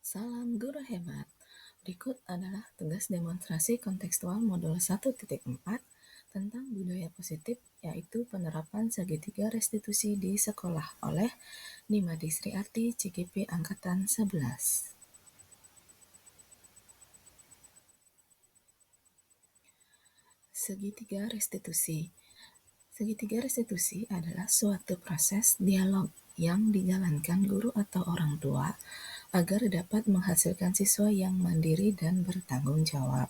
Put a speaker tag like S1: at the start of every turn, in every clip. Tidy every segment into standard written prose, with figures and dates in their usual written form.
S1: Salam guru hebat. Berikut adalah tugas demonstrasi kontekstual modul 1.4 tentang budaya positif, yaitu penerapan segitiga restitusi di sekolah oleh Nimadi Sriarti CGP Angkatan 11. Segitiga restitusi. Segitiga restitusi adalah suatu proses dialog yang dijalankan guru atau orang tua agar dapat menghasilkan siswa yang mandiri dan bertanggung jawab.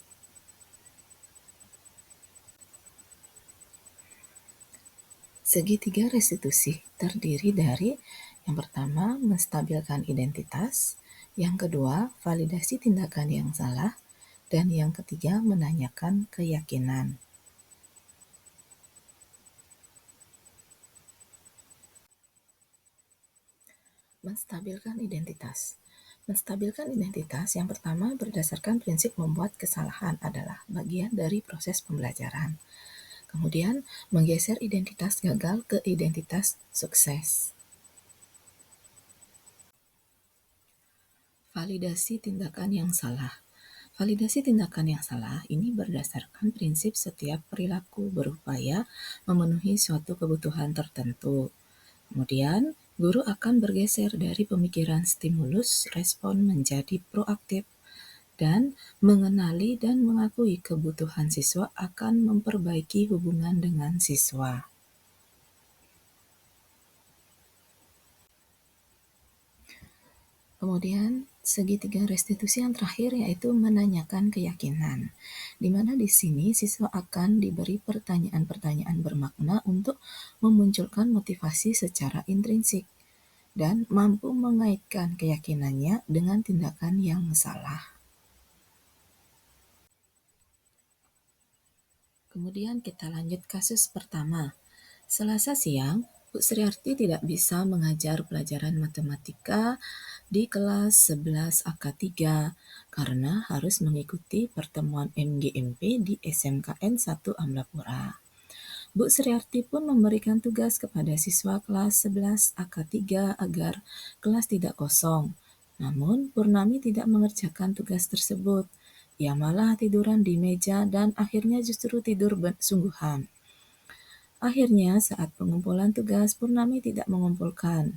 S1: Segitiga restitusi terdiri dari yang pertama, menstabilkan identitas, yang kedua, validasi tindakan yang salah, dan yang ketiga, menanyakan keyakinan. Menstabilkan identitas. Menstabilkan identitas yang pertama berdasarkan prinsip membuat kesalahan adalah bagian dari proses pembelajaran. Kemudian, menggeser identitas gagal ke identitas sukses. Validasi tindakan yang salah. Validasi tindakan yang salah ini berdasarkan prinsip setiap perilaku berupaya memenuhi suatu kebutuhan tertentu. Kemudian, guru akan bergeser dari pemikiran stimulus respon menjadi proaktif dan mengenali dan mengakui kebutuhan siswa akan memperbaiki hubungan dengan siswa. Kemudian, segitiga restitusi yang terakhir yaitu menanyakan keyakinan, di mana di sini siswa akan diberi pertanyaan-pertanyaan bermakna untuk memunculkan motivasi secara intrinsik dan mampu mengaitkan keyakinannya dengan tindakan yang salah. Kemudian kita lanjut kasus pertama. Selasa siang, Bu Sriarti tidak bisa mengajar pelajaran matematika di kelas 11 AK3 karena harus mengikuti pertemuan MGMP di SMKN 1 Amlapura. Bu Sriarti pun memberikan tugas kepada siswa kelas 11 AK3 agar kelas tidak kosong. Namun, Purnami tidak mengerjakan tugas tersebut. Ia malah tiduran di meja dan akhirnya justru tidur sungguhan. Akhirnya, saat pengumpulan tugas, Purnami tidak mengumpulkan.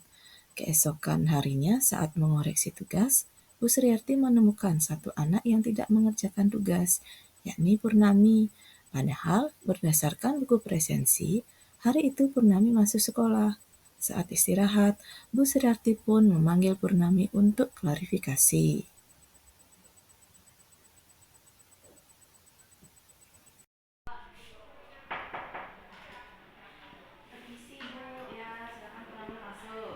S1: Keesokan harinya, saat mengoreksi tugas, Bu Sriarti menemukan satu anak yang tidak mengerjakan tugas, yakni Purnami. Padahal, berdasarkan buku presensi, hari itu Purnami masuk sekolah. Saat istirahat, Bu Sriarti pun memanggil Purnami untuk klarifikasi.
S2: Permisi Bu, ya silakan Purnami masuk.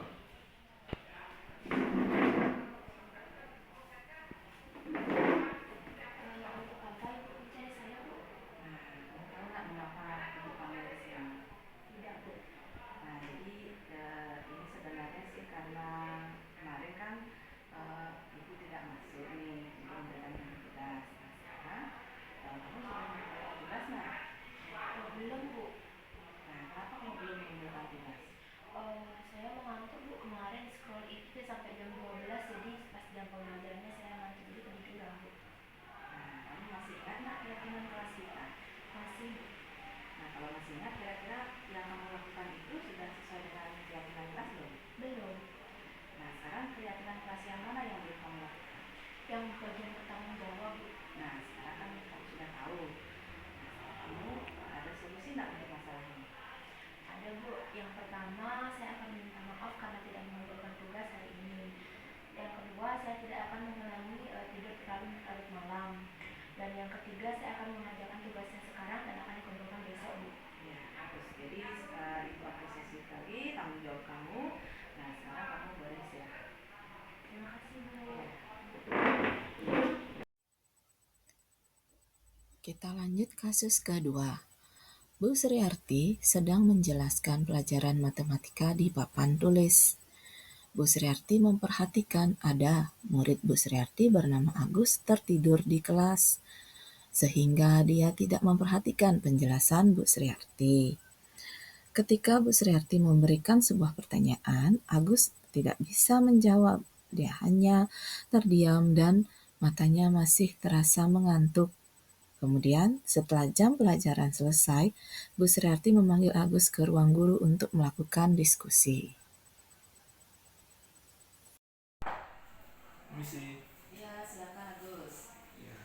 S2: Untuk apa Ibu mencari saya Bu? Nah, Ibu tahu nggak mengapa Ibu panggil ke sini? Tidak Bu. Nah, jadi ini sebenarnya sih karena kemarin kan Ibu tidak masuk nih, Ibu menjalankan tugas. Nah, sekarang kamu sudah menjalankan tugas nggak? Oh, belum Bu. Nah, kenapa kamu belum menjalankan tugas? Saya mengantuk Bu, kemarin scroll IG sampai jam 12, jadi pas jam pembelajarannya saya ngantuk, jadi ketiduran Bu. Nah, kamu masih ingat nggak keyakinan kelas kita? Masih Bu. Nah, kalau masih ingat, kira-kira yang kamu lakukan itu sudah sesuai dengan keyakinan kelas belum? Belum. Nah, sekarang keyakinan kelas yang mana yang belum kamu lakukan? Yang bagian bertanggung jawab Bu. Nah, sekarang kan kamu sudah tahu. Nah, kamu ada solusi nggak untuk masalah ini? Ada Bu, yang pertama saya akan minta maaf karena tidak mengumpulkan tugas hari ini. Yang kedua, saya tidak akan mengulangi tidur terlalu larut malam. Dan yang ketiga, saya akan mengajarkan tugasnya sekarang dan akan dikumpulkan besok Bu. Ya, bagus. Jadi itu apresiasi sekali tanggung jawab kamu. Nah, sekarang kamu boleh istirahat. Terima kasih Bu. Ya.
S1: Kita lanjut kasus kedua. Bu Sriarti sedang menjelaskan pelajaran matematika di papan tulis. Bu Sriarti memperhatikan ada murid Bu Sriarti bernama Agus tertidur di kelas, sehingga dia tidak memperhatikan penjelasan Bu Sriarti. Ketika Bu Sriarti memberikan sebuah pertanyaan, Agus tidak bisa menjawab dia hanya terdiam dan matanya masih terasa mengantuk. Kemudian, setelah jam pelajaran selesai, Bu Suryarti memanggil Agus ke ruang guru untuk melakukan diskusi.
S3: Misi.
S2: Iya, silakan Agus.
S3: Ya.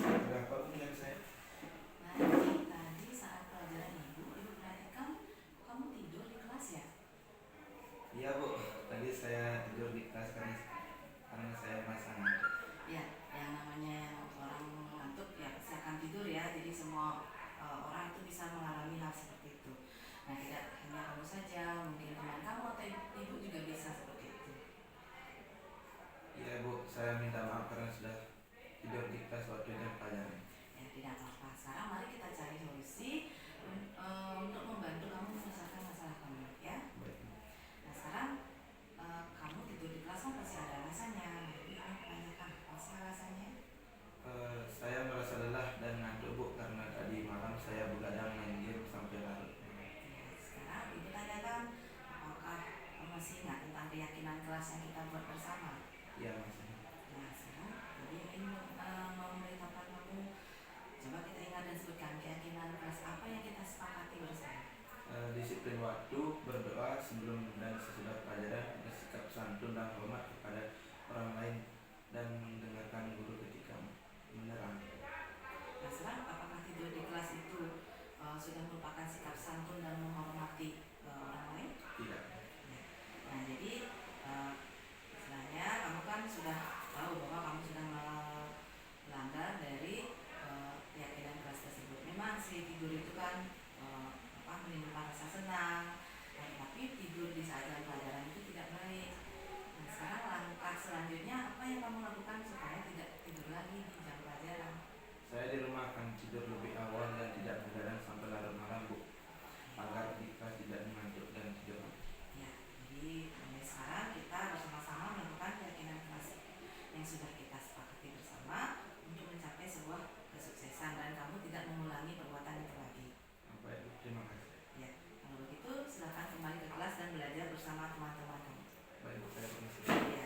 S3: Ada apa Bu dengan saya?
S2: Nah, tadi saat pelajaran ibu perhatikan kamu tidur di kelas ya?
S3: Iya Bu, tadi saya tidur di kelas karena saya merasa ngantuk.
S2: Ya, yang namanya orang ngantuk ya pasti akan tidur ya. Jadi semua orang itu bisa mengalami hal seperti itu. Nah, tidak hanya kamu saja, mungkin teman kamu atau ibu juga bisa seperti itu.
S3: Iya Bu, saya minta maaf karena sudah tidur di kelas waktu jam pelajaran.
S2: Ya, tidak apa-apa. Sekarang mari kita cari solusi untuk membantu kamu menyelesaikan masalah kamu ya.
S3: Baik Bu.
S2: Nah, sekarang kamu tidur di kelas kan pasti ada alasannya. Nah, ibu ingin menanyakan apa sih alasannya?
S3: Saya merasa lelah dan ngantuk Bu karena tadi malam saya begadang main game sampai larut.
S2: Ya, sekarang ibu tanyakan apakah kamu masih ingat tentang keyakinan kelas yang kita buat bersama?
S3: Iya masih.
S2: Nah, sekarang ibu ingin memberitahukan kamu, coba kita ingat dan sebutkan keyakinan kelas apa yang kita sepakati bersama.
S3: Disiplin waktu, berdoa sebelum dan sesudah pelajaran, bersikap santun dan hormat kepada orang lain, dan mendengarkan guru ketika menerang.
S2: Nah, sekarang apakah tidur di kelas itu sudah merupakan sikap santun dan menghormati orang lain?
S3: Tidak.
S2: Ya. Nah, jadi istilahnya kamu kan sudah tahu bahwa kamu sudah melanggar dari keyakinan kelas tersebut. Memang sih tidur itu kan menimbulkan rasa senang, tapi tidur di saat jam pelajaran itu tidak baik. Nah, sekarang langkah selanjutnya apa yang kamu lakukan supaya tidak tidur lagi di jam pelajaran?
S3: Saya di rumah akan tidur lebih awal dan tidak begadang sampai larut malam Bu, agar di kelas tidak mengantuk dan tidur.
S2: Ya, jadi mulai sekarang kita bersama-sama melakukan keyakinan kelas yang sudah kita sepakati bersama untuk mencapai sebuah kesuksesan dan kamu tidak mengulangi perbuatan itu lagi.
S3: Baik Bu, terima kasih.
S2: Ya, kalau begitu silakan kembali ke kelas dan belajar bersama teman-teman kamu.
S3: Baik Bu, saya permisi.
S2: Ya.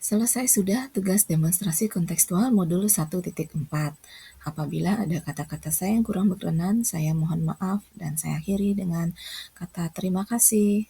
S1: Selesai sudah tugas demonstrasi kontekstual modul 1.4. Apabila ada kata-kata saya yang kurang berkenan, saya mohon maaf dan saya akhiri dengan kata terima kasih.